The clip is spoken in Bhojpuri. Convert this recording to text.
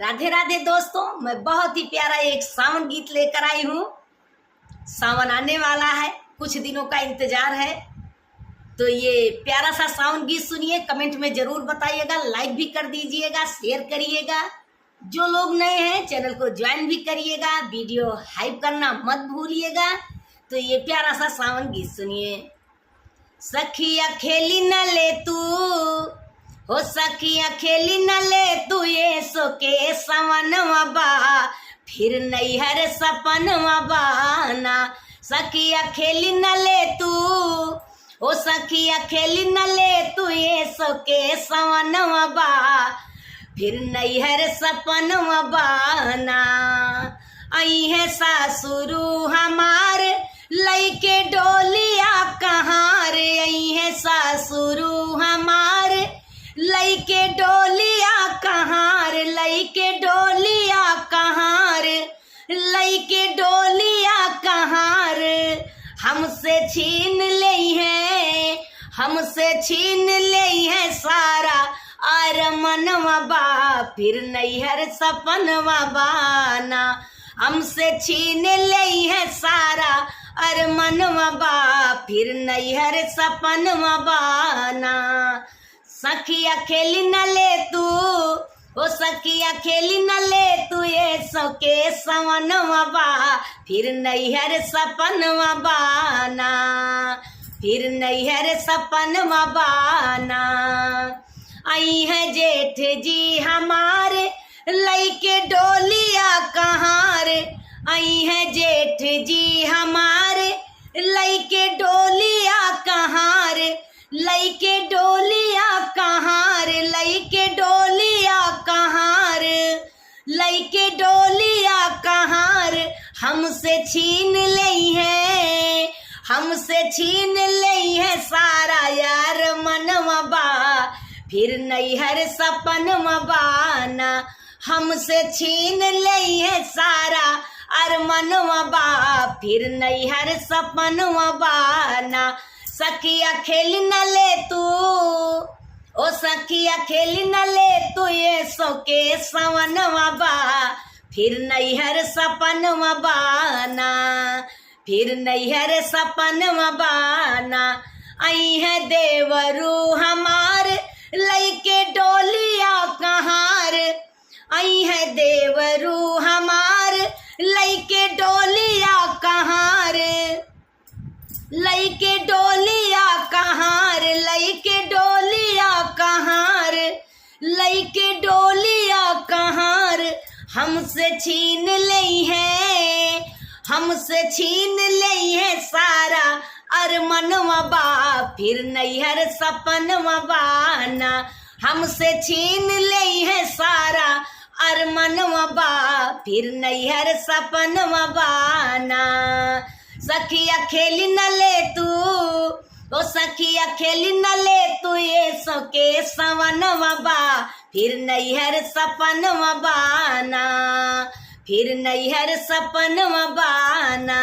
राधे राधे दोस्तों, मैं बहुत ही प्यारा एक सावन गीत लेकर आई हूँ। सावन आने वाला है, कुछ दिनों का इंतजार है, तो ये प्यारा सा सावन गीत सुनिए। कमेंट में जरूर बताइएगा, लाइक भी कर दीजिएगा, शेयर करिएगा। जो लोग नए हैं चैनल को ज्वाइन भी करिएगा, वीडियो हाइप करना मत भूलिएगा। तो ये प्यारा सा सावन गीत सुनिए। सखिया खेली न ले तू हो, सखिया खेली न ले तू, ये सो के सवनवा बा, फिर नैहर सपनवा बाना। सखिया खेली न ले तू ओ, सखिया खेली न ले तू, ये सो के सवनवा बा, फिर नैहर सपनवा बाना। आई है सासुरु हमार लइके डोलिया कहाँ रे, आई है सासुरु हमार लइके डोलिया कहाँ रे, लइके डोलिया कहाँ रे, लइके डोलिया कहाँ रे। हमसे छीन ले है, हमसे छीन ले है सारा आर मनवा बा, फिर नैहर सपनवा बाना। हमसे छीन ले है सारा अर मनवा बा, फिर नैहर सपनवा बाना। सखिया खेली न ले तू ओ, सखिया खेली न ले तू, ये सो के सवनवा बा, फिर नैहर सपनवा बाना, फिर नैहर सपनवा बाना। आई है जेठ जी हमारे लइके डोलिया कहाँ रे, आई है जेठ जी हमारे लइके डोलिया कहाँ रे, लइके डोलिया कहाँ रे, लइके डोलिया कहाँ रे, लइके डोलिया कहाँ रे। हमसे छीन ले है, हमसे छीन ले है सारा यार मनवा बा, फिर नैहर सपनवा बाना। हमसे छीन ले है सारा अर मनवा बा, फिर नैहर सपनवा बाना। सखिया खेली न ले तू ओ, सखिया खेली न ले तू, ये सो के सवनवा बा, फिर नैहर सपनवा बाना, फिर नैहर सपनवा बाना। आई है देवरू हमार लइके डोलिया कहाँ रे, आई है देवरू हमार लइके डोलिया कहाँ रे, लइके डोलिया कहाँ रे, लइके डोलिया कहाँ रे, लइके डोलिया कहाँ रे। हमसे छीन ले है, हमसे छीन ले है सारा अर मनवा बा, फिर नैहर सपनवा बाना। हमसे छीन ले है सारा अर मनवा बा, फिर नैहर सपनवा बाना। सखिया खेली न ले तू ओ, सखिया खेली न ले तू, ये सो के सवनवा बा, फिर नैहर सपनवा बाना, फिर नैहर सपनवा बाना।